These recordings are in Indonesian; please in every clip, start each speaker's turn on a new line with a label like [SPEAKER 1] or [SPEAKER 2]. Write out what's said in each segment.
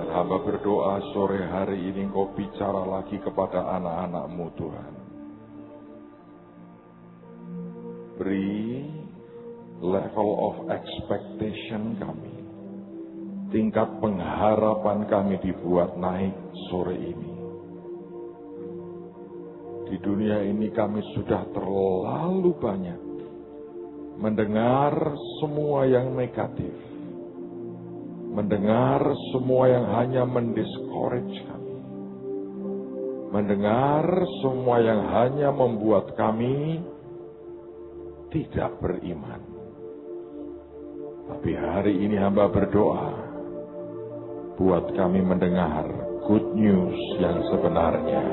[SPEAKER 1] Hamba berdoa sore hari ini Engkau bicara lagi kepada anak-anak-Mu Tuhan. Beri level of expectation kami. Tingkat pengharapan kami dibuat naik sore ini. Di dunia ini kami sudah terlalu banyak mendengar semua yang negatif. Mendengar semua yang hanya mendiscourage kami. Mendengar semua yang hanya membuat kami tidak beriman. Tapi hari ini hamba berdoa, buat kami mendengar good news yang sebenarnya.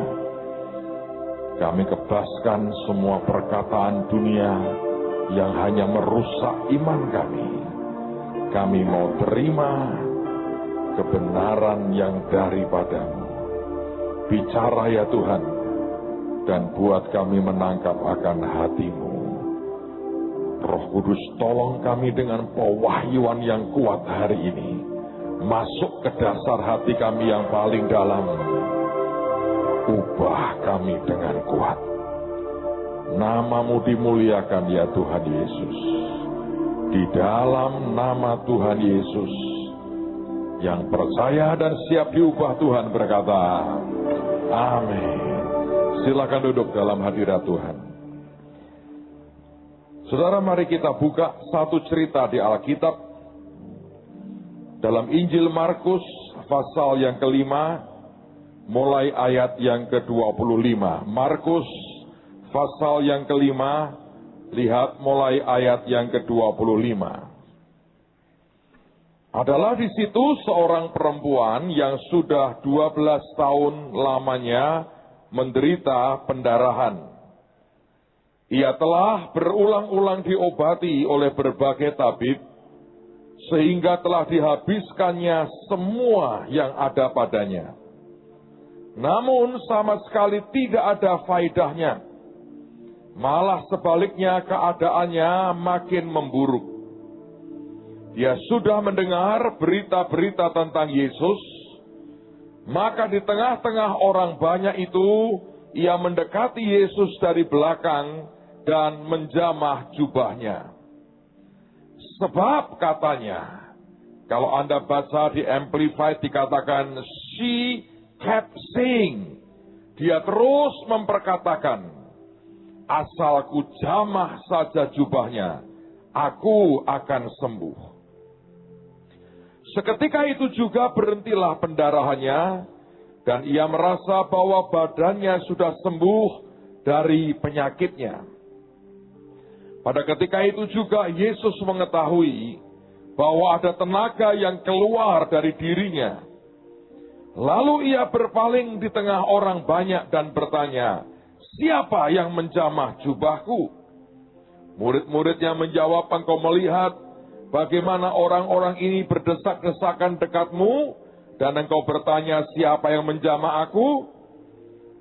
[SPEAKER 1] Kami kebaskan semua perkataan dunia yang hanya merusak iman kami. Kami mau terima kebenaran yang daripada-Mu. Bicara ya Tuhan, dan buat kami menangkap akan hati-Mu. Roh Kudus, tolong kami dengan pewahyuan yang kuat hari ini. Masuk ke dasar hati kami yang paling dalam. Ubah kami dengan kuat. Nama-Mu dimuliakan ya Tuhan Yesus. Di dalam nama Tuhan Yesus, yang percaya dan siap diubah Tuhan berkata, amin. Silakan duduk dalam hadirat Tuhan. Saudara, mari kita buka satu cerita di Alkitab. Dalam Injil Markus, pasal yang kelima, mulai ayat yang ke-25. Markus, pasal yang kelima, lihat mulai ayat yang ke-25. Adalah di situ seorang perempuan yang sudah 12 tahun lamanya menderita pendarahan. Ia telah berulang-ulang diobati oleh berbagai tabib, sehingga telah dihabiskannya semua yang ada padanya. Namun sama sekali tidak ada faedahnya. Malah sebaliknya keadaannya makin memburuk. Dia sudah mendengar berita-berita tentang Yesus, maka di tengah-tengah orang banyak itu, ia mendekati Yesus dari belakang dan menjamah jubahnya. Sebab katanya, kalau Anda baca di Amplified dikatakan, she kept saying, dia terus memperkatakan, asal ku jamah saja jubahnya, aku akan sembuh. Seketika itu juga berhentilah pendarahannya, dan ia merasa bahwa badannya sudah sembuh dari penyakitnya. Pada ketika itu juga Yesus mengetahui bahwa ada tenaga yang keluar dari dirinya. Lalu ia berpaling di tengah orang banyak dan bertanya, siapa yang menjamah jubahku? Murid-muridnya menjawab, engkau melihat bagaimana orang-orang ini berdesak-desakan dekatmu, dan engkau bertanya, siapa yang menjamah aku?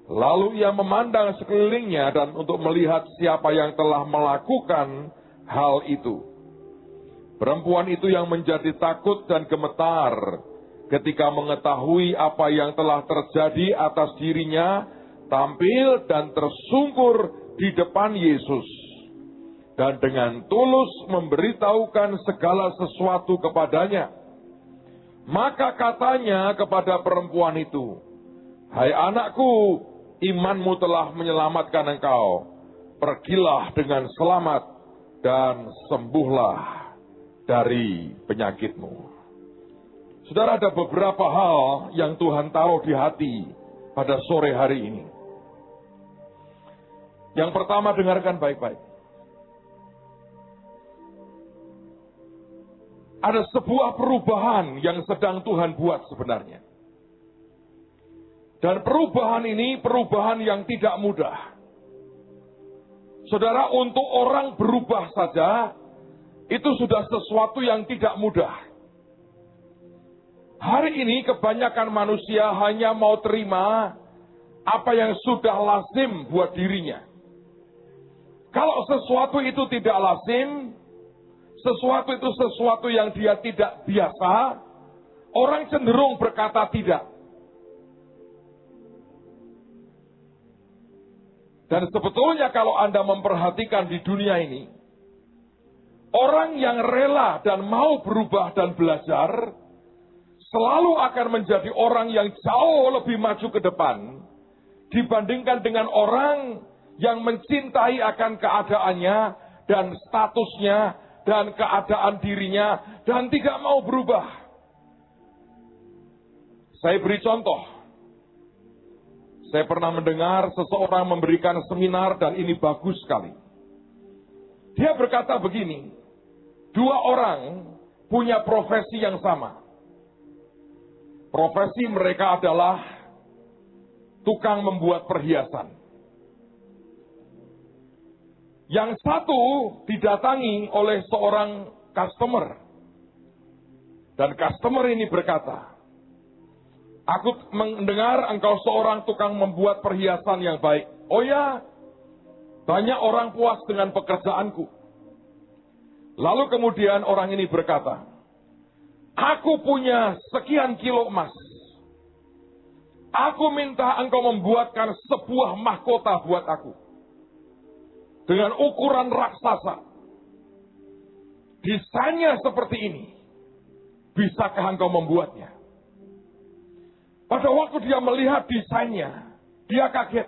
[SPEAKER 1] Lalu ia memandang sekelilingnya dan untuk melihat siapa yang telah melakukan hal itu. Perempuan itu yang menjadi takut dan gemetar ketika mengetahui apa yang telah terjadi atas dirinya, tampil dan tersungkur di depan Yesus. Dan dengan tulus memberitahukan segala sesuatu kepadanya. Maka katanya kepada perempuan itu, hai anakku, imanmu telah menyelamatkan engkau. Pergilah dengan selamat dan sembuhlah dari penyakitmu. Saudara, ada beberapa hal yang Tuhan taruh di hati pada sore hari ini. Yang pertama, dengarkan baik-baik. Ada sebuah perubahan yang sedang Tuhan buat sebenarnya. Dan perubahan ini perubahan yang tidak mudah. Saudara, untuk orang berubah saja, itu sudah sesuatu yang tidak mudah. Hari ini kebanyakan manusia hanya mau terima apa yang sudah lazim buat dirinya. Kalau sesuatu itu tidak lazim, sesuatu itu sesuatu yang dia tidak biasa, orang cenderung berkata tidak. Dan sebetulnya kalau Anda memperhatikan di dunia ini, orang yang rela dan mau berubah dan belajar, selalu akan menjadi orang yang jauh lebih maju ke depan, dibandingkan dengan orang yang mencintai akan keadaannya, dan statusnya, dan keadaan dirinya, dan tidak mau berubah. Saya beri contoh. Saya pernah mendengar seseorang memberikan seminar dan ini bagus sekali. Dia berkata begini, 2 orang punya profesi yang sama. Profesi mereka adalah tukang membuat perhiasan. Yang satu didatangi oleh seorang customer. Dan customer ini berkata, aku mendengar engkau seorang tukang membuat perhiasan yang baik. Oh ya, banyak orang puas dengan pekerjaanku. Lalu kemudian orang ini berkata, aku punya sekian kilo emas. Aku minta engkau membuatkan sebuah mahkota buat aku. Dengan ukuran raksasa. Desainnya seperti ini. Bisakah engkau membuatnya? Pada waktu dia melihat desainnya, dia kaget.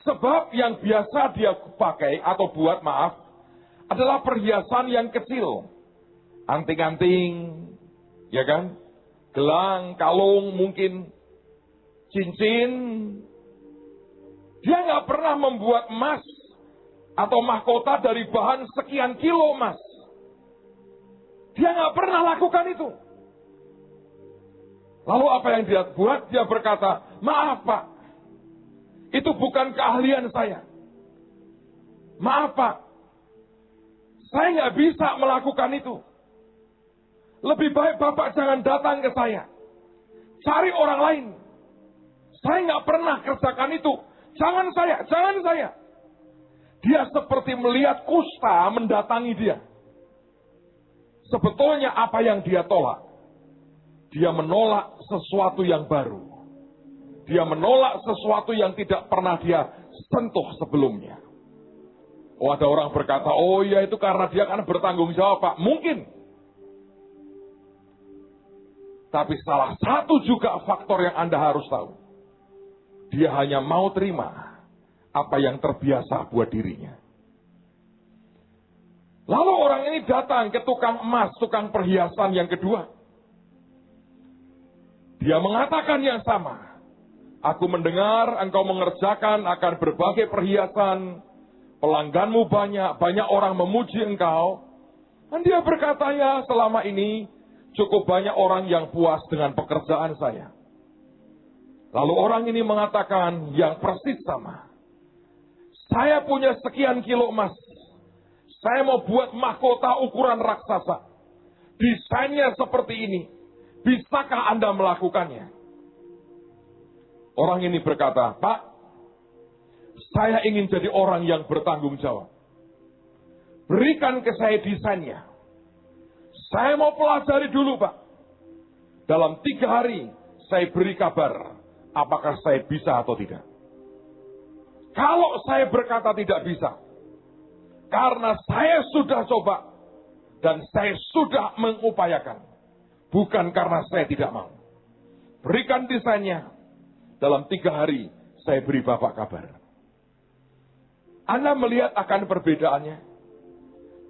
[SPEAKER 1] Sebab yang biasa dia pakai atau buat, adalah perhiasan yang kecil. Anting-anting, ya kan? Gelang, kalung, mungkin cincin. Dia nggak pernah membuat emas atau mahkota dari bahan sekian kilo emas. Dia nggak pernah lakukan itu. Lalu apa yang dia buat? Dia berkata, maaf Pak, itu bukan keahlian saya. Maaf Pak, saya nggak bisa melakukan itu. Lebih baik Bapak jangan datang ke saya. Cari orang lain. Saya nggak pernah kerjakan itu. Jangan saya. Dia seperti melihat kusta mendatangi dia. Sebetulnya apa yang dia tolak? Dia menolak sesuatu yang baru. Dia menolak sesuatu yang tidak pernah dia sentuh sebelumnya. Oh, ada orang berkata, oh ya itu karena dia kan bertanggung jawab Pak. Mungkin. Tapi salah satu juga faktor yang Anda harus tahu. Dia hanya mau terima apa yang terbiasa buat dirinya. Lalu orang ini datang ke tukang emas, tukang perhiasan yang kedua. Dia mengatakan yang sama. Aku mendengar engkau mengerjakan akan berbagai perhiasan. Pelangganmu banyak orang memuji engkau. Dan dia berkata, ya selama ini cukup banyak orang yang puas dengan pekerjaan saya. Lalu orang ini mengatakan yang persis sama. Saya punya sekian kilo emas. Saya mau buat mahkota ukuran raksasa. Desainnya seperti ini. Bisakah Anda melakukannya? Orang ini berkata, Pak, saya ingin jadi orang yang bertanggung jawab. Berikan ke saya desainnya. Saya mau pelajari dulu, Pak. Dalam 3 hari, saya beri kabar apakah saya bisa atau tidak. Kalau saya berkata tidak bisa, karena saya sudah coba, dan saya sudah mengupayakan, bukan karena saya tidak mau. Berikan desainnya. Dalam 3 hari, saya beri Bapak kabar. Anda melihat akan perbedaannya.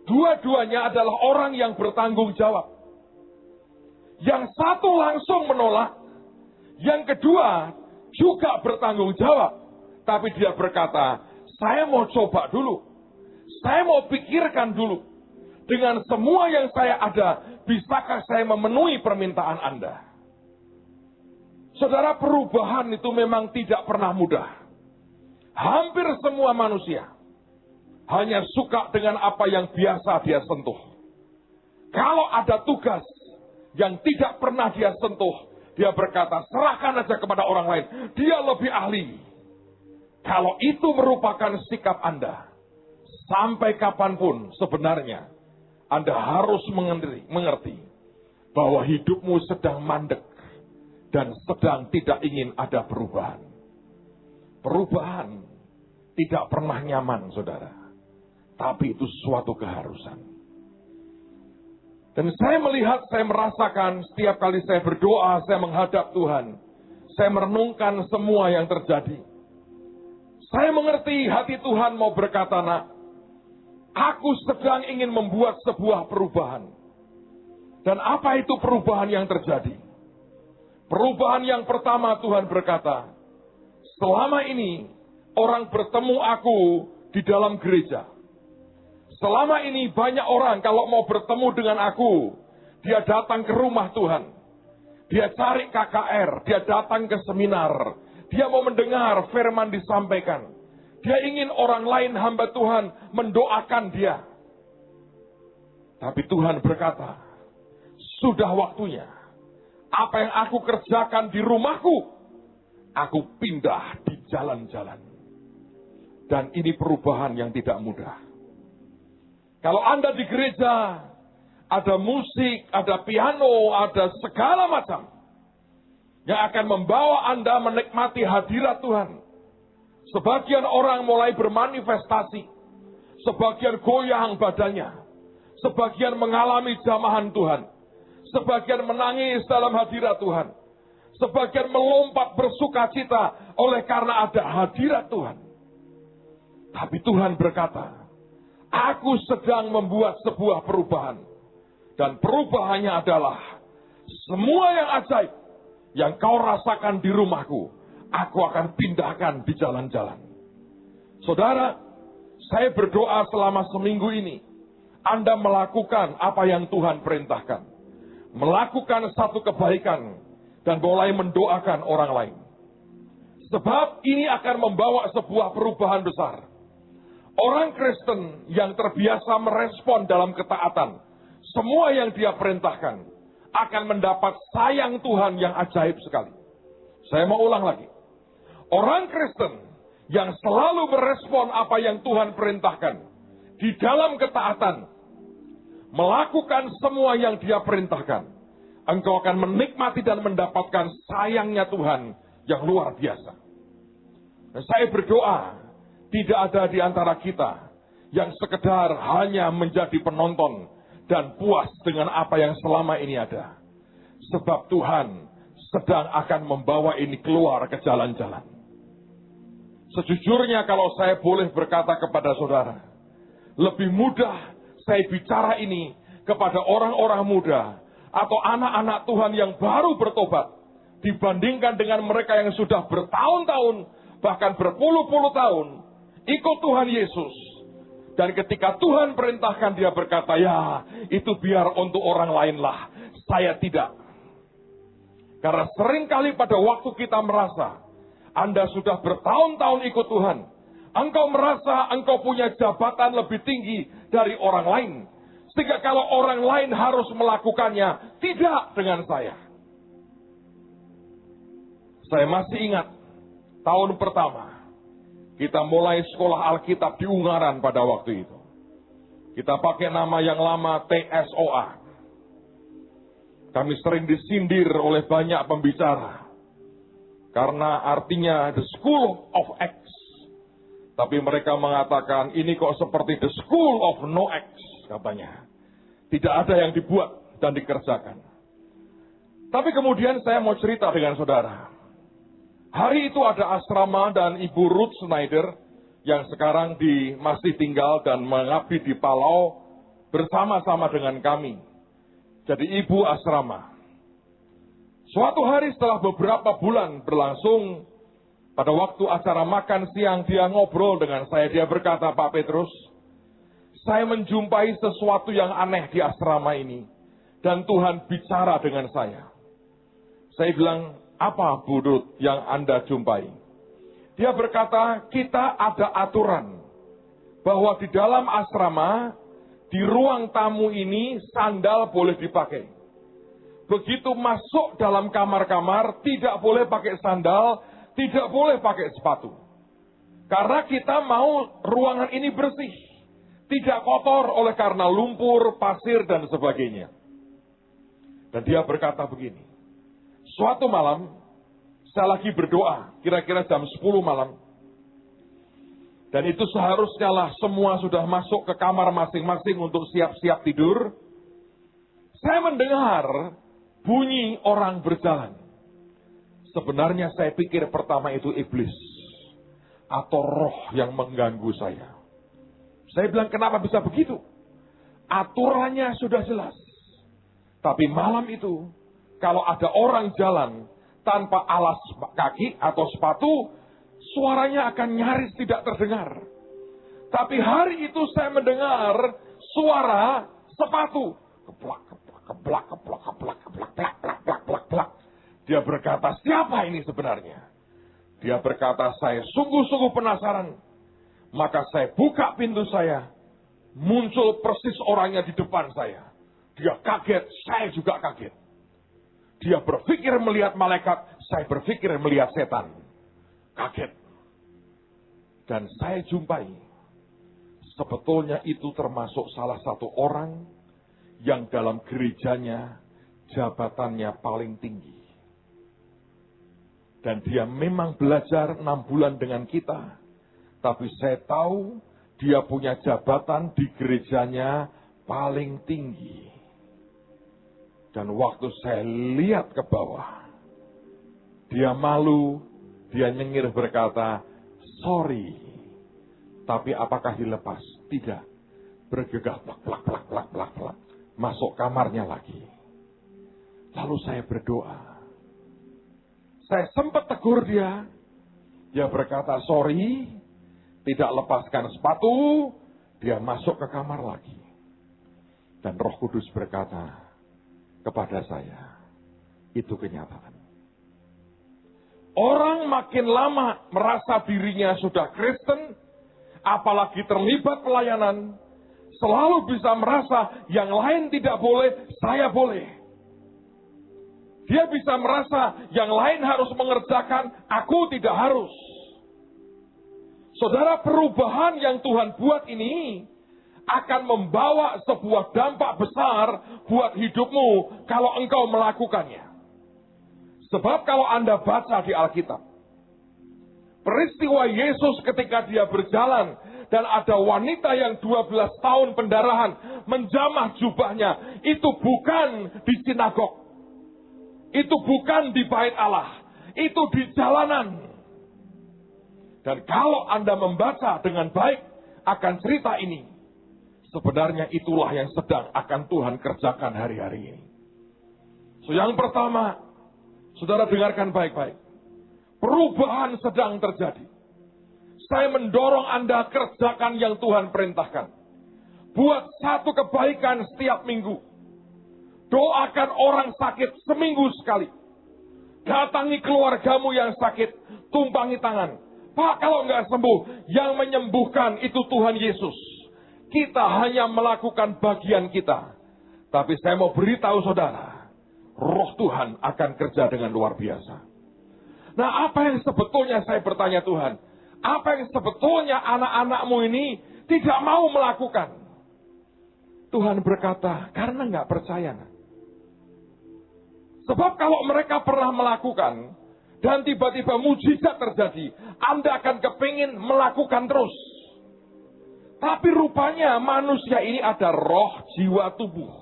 [SPEAKER 1] Dua-duanya adalah orang yang bertanggung jawab. Yang satu langsung menolak. Yang kedua juga bertanggung jawab. Tapi dia berkata, saya mau coba dulu. Saya mau pikirkan dulu. Dengan semua yang saya ada, bisakah saya memenuhi permintaan Anda? Saudara, perubahan itu memang tidak pernah mudah. Hampir semua manusia hanya suka dengan apa yang biasa dia sentuh. Kalau ada tugas yang tidak pernah dia sentuh, dia berkata, serahkan aja kepada orang lain. Dia lebih ahli. Kalau itu merupakan sikap Anda, sampai kapanpun sebenarnya Anda harus mengerti bahwa hidupmu sedang mandek dan sedang tidak ingin ada perubahan. Perubahan tidak pernah nyaman, saudara. Tapi itu suatu keharusan. Dan saya melihat, saya merasakan setiap kali saya berdoa, saya menghadap Tuhan. Saya merenungkan semua yang terjadi. Saya mengerti hati Tuhan mau berkata, nak, aku sedang ingin membuat sebuah perubahan. Dan apa itu perubahan yang terjadi? Perubahan yang pertama Tuhan berkata, selama ini orang bertemu aku di dalam gereja. Selama ini banyak orang kalau mau bertemu dengan aku, dia datang ke rumah Tuhan. Dia cari KKR, dia datang ke seminar. Dia mau mendengar firman disampaikan. Dia ingin orang lain hamba Tuhan mendoakan dia. Tapi Tuhan berkata, sudah waktunya. Apa yang aku kerjakan di rumahku, aku pindah di jalan-jalan. Dan ini perubahan yang tidak mudah. Kalau Anda di gereja, ada musik, ada piano, ada segala macam yang akan membawa Anda menikmati hadirat Tuhan. Sebagian orang mulai bermanifestasi, sebagian goyang badannya, sebagian mengalami jamahan Tuhan, sebagian menangis dalam hadirat Tuhan, sebagian melompat bersuka cita oleh karena ada hadirat Tuhan. Tapi Tuhan berkata, aku sedang membuat sebuah perubahan. Dan perubahannya adalah semua yang ajaib yang kau rasakan di rumahku, aku akan pindahkan di jalan-jalan. Saudara, saya berdoa selama seminggu ini, Anda melakukan apa yang Tuhan perintahkan. Melakukan satu kebaikan dan mulai mendoakan orang lain. Sebab ini akan membawa sebuah perubahan besar. Orang Kristen yang terbiasa merespon dalam ketaatan, semua yang dia perintahkan, akan mendapat sayang Tuhan yang ajaib sekali. Saya mau ulang lagi. Orang Kristen yang selalu merespon apa yang Tuhan perintahkan, di dalam ketaatan, melakukan semua yang dia perintahkan, engkau akan menikmati dan mendapatkan sayangnya Tuhan yang luar biasa. Dan saya berdoa, tidak ada di antara kita yang sekedar hanya menjadi penonton dan puas dengan apa yang selama ini ada. Sebab Tuhan sedang akan membawa ini keluar ke jalan-jalan. Sejujurnya kalau saya boleh berkata kepada saudara, lebih mudah saya bicara ini kepada orang-orang muda atau anak-anak Tuhan yang baru bertobat dibandingkan dengan mereka yang sudah bertahun-tahun, bahkan berpuluh-puluh tahun ikut Tuhan Yesus. Dan ketika Tuhan perintahkan, dia berkata, ya itu biar untuk orang lain lah, saya tidak. Karena seringkali pada waktu kita merasa Anda sudah bertahun-tahun ikut Tuhan, engkau merasa engkau punya jabatan lebih tinggi dari orang lain, sehingga kalau orang lain harus melakukannya, tidak dengan saya. Saya masih ingat tahun pertama kita mulai sekolah Alkitab di Ungaran pada waktu itu. Kita pakai nama yang lama TSOA. Kami sering disindir oleh banyak pembicara. Karena artinya The School of Acts. Tapi mereka mengatakan ini kok seperti The School of No Acts katanya. Tidak ada yang dibuat dan dikerjakan. Tapi kemudian saya mau cerita dengan saudara. Hari itu ada asrama dan Ibu Ruth Snyder yang sekarang masih tinggal dan mengabdi di Palau bersama-sama dengan kami. Jadi ibu asrama. Suatu hari setelah beberapa bulan berlangsung, pada waktu acara makan siang dia ngobrol dengan saya. Dia berkata, Pak Petrus, saya menjumpai sesuatu yang aneh di asrama ini. Dan Tuhan bicara dengan saya. Saya bilang, apa Bu Ruth yang Anda jumpai? Dia berkata, kita ada aturan bahwa di dalam asrama, di ruang tamu ini sandal boleh dipakai. Begitu masuk dalam kamar-kamar, tidak boleh pakai sandal, tidak boleh pakai sepatu. Karena kita mau ruangan ini bersih, tidak kotor oleh karena lumpur, pasir, dan sebagainya. Dan dia berkata begini, suatu malam, saya lagi berdoa, kira-kira jam 10 malam. Dan itu seharusnya lah semua sudah masuk ke kamar masing-masing untuk siap-siap tidur. Saya mendengar bunyi orang berjalan. Sebenarnya saya pikir pertama itu iblis. Atau roh yang mengganggu saya. Saya bilang, kenapa bisa begitu? Aturannya sudah jelas. Tapi malam itu, kalau ada orang jalan tanpa alas kaki atau sepatu, suaranya akan nyaris tidak terdengar. Tapi hari itu saya mendengar suara sepatu. Keplak, keplak, keplak, keplak, keplak, keplak, keplak, keplak, keplak, keplak. Dia berkata, siapa ini sebenarnya? Dia berkata, saya sungguh-sungguh penasaran. Maka saya buka pintu saya. Muncul persis orangnya di depan saya. Dia kaget, saya juga kaget. Dia berpikir melihat malaikat, saya berpikir melihat setan. Kaget. Dan saya jumpai, sebetulnya itu termasuk salah satu orang yang dalam gerejanya jabatannya paling tinggi. Dan dia memang belajar 6 bulan dengan kita. Tapi saya tahu dia punya jabatan di gerejanya paling tinggi. Dan waktu saya lihat ke bawah, dia malu, dia nyengir berkata, sorry. Tapi apakah dilepas? Tidak. Bergegah, plak, plak, plak, plak, plak, plak. Masuk kamarnya lagi. Lalu saya berdoa. Saya sempat tegur dia. Dia berkata, sorry. Tidak lepaskan sepatu. Dia masuk ke kamar lagi. Dan Roh Kudus berkata kepada saya, itu kenyataan. Orang makin lama merasa dirinya sudah Kristen, apalagi terlibat pelayanan, selalu bisa merasa yang lain tidak boleh, saya boleh. Dia bisa merasa yang lain harus mengerjakan, aku tidak harus. Saudara, perubahan yang Tuhan buat ini akan membawa sebuah dampak besar buat hidupmu kalau engkau melakukannya. Sebab kalau Anda baca di Alkitab, peristiwa Yesus ketika dia berjalan dan ada wanita yang 12 tahun pendarahan menjamah jubahnya, itu bukan di sinagog. Itu bukan di bait Allah. Itu di jalanan. Dan kalau Anda membaca dengan baik akan cerita ini, sebenarnya itulah yang sedang akan Tuhan kerjakan hari-hari ini. So, yang pertama, saudara dengarkan baik-baik. Perubahan sedang terjadi. Saya mendorong Anda kerjakan yang Tuhan perintahkan. Buat satu kebaikan setiap minggu. Doakan orang sakit seminggu sekali. Datangi keluargamu yang sakit, tumpangi tangan. Pak, kalau nggak sembuh, yang menyembuhkan itu Tuhan Yesus. Kita hanya melakukan bagian kita. Tapi saya mau beritahu saudara, Roh Tuhan akan kerja dengan luar biasa. Nah, apa yang sebetulnya saya bertanya Tuhan? Apa yang sebetulnya anak-anakmu ini tidak mau melakukan? Tuhan berkata, karena nggak percaya. Sebab kalau mereka pernah melakukan, dan tiba-tiba mujizat terjadi, Anda akan kepingin melakukan terus. Tapi rupanya manusia ini ada roh, jiwa, tubuh.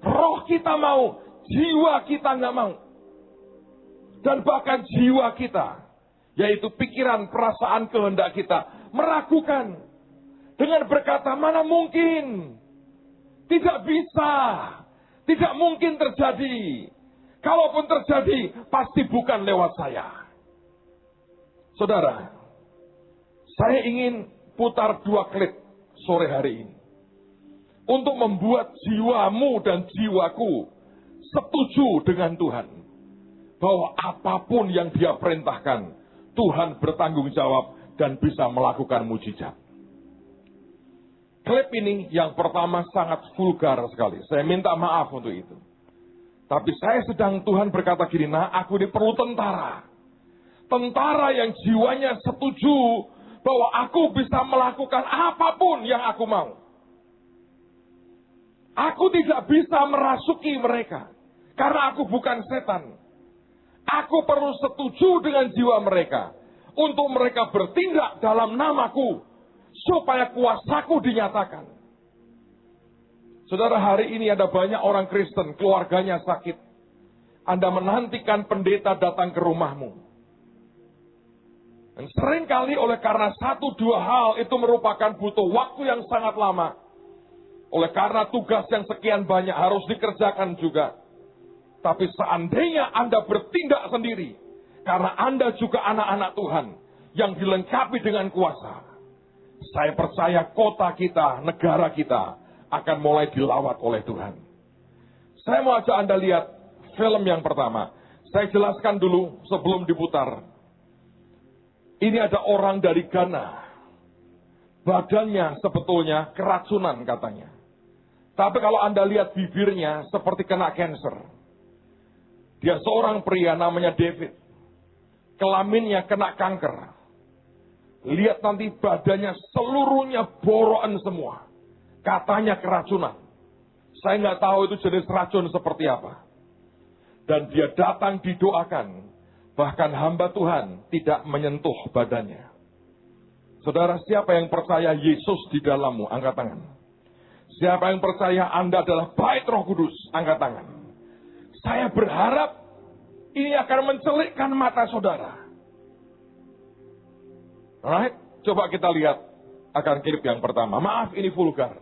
[SPEAKER 1] Roh kita mau, jiwa kita nggak mau. Dan bahkan jiwa kita, yaitu pikiran, perasaan, kehendak kita, meragukan. Dengan berkata, mana mungkin? Tidak bisa. Tidak mungkin terjadi. Kalaupun terjadi, pasti bukan lewat saya. Saudara, saya ingin putar 2 klip sore hari ini. Untuk membuat jiwamu dan jiwaku setuju dengan Tuhan. Bahwa apapun yang dia perintahkan, Tuhan bertanggung jawab dan bisa melakukan mujizat. Klip ini yang pertama sangat vulgar sekali. Saya minta maaf untuk itu. Tapi saya sedang Tuhan berkata gini, nah aku ini perlu tentara. Tentara yang jiwanya setuju bahwa aku bisa melakukan apapun yang aku mau. Aku tidak bisa merasuki mereka. Karena aku bukan setan. Aku perlu setuju dengan jiwa mereka. Untuk mereka bertindak dalam namaku. Supaya kuasaku dinyatakan. Saudara, hari ini ada banyak orang Kristen, keluarganya sakit. Anda menantikan pendeta datang ke rumahmu. Dan seringkali oleh karena satu dua hal itu merupakan butuh waktu yang sangat lama. Oleh karena tugas yang sekian banyak harus dikerjakan juga. Tapi seandainya Anda bertindak sendiri, karena Anda juga anak-anak Tuhan yang dilengkapi dengan kuasa, saya percaya kota kita, negara kita akan mulai dilawat oleh Tuhan. Saya mau ajak Anda lihat film yang pertama. Saya jelaskan dulu sebelum diputar. Ini ada orang dari Ghana. Badannya sebetulnya keracunan katanya. Tapi kalau Anda lihat bibirnya seperti kena kanker. Dia seorang pria namanya David. Kelaminnya kena kanker. Lihat nanti badannya seluruhnya borokan semua. Katanya keracunan. Saya nggak tahu itu jenis racun seperti apa. Dan dia datang didoakan. Bahkan hamba Tuhan tidak menyentuh badannya. Saudara, siapa yang percaya Yesus di dalammu? Angkat tangan. Siapa yang percaya Anda adalah bait Roh Kudus? Angkat tangan. Saya berharap ini akan mencelikkan mata saudara. Alright, coba kita lihat akan klip yang pertama. Maaf, ini vulgar.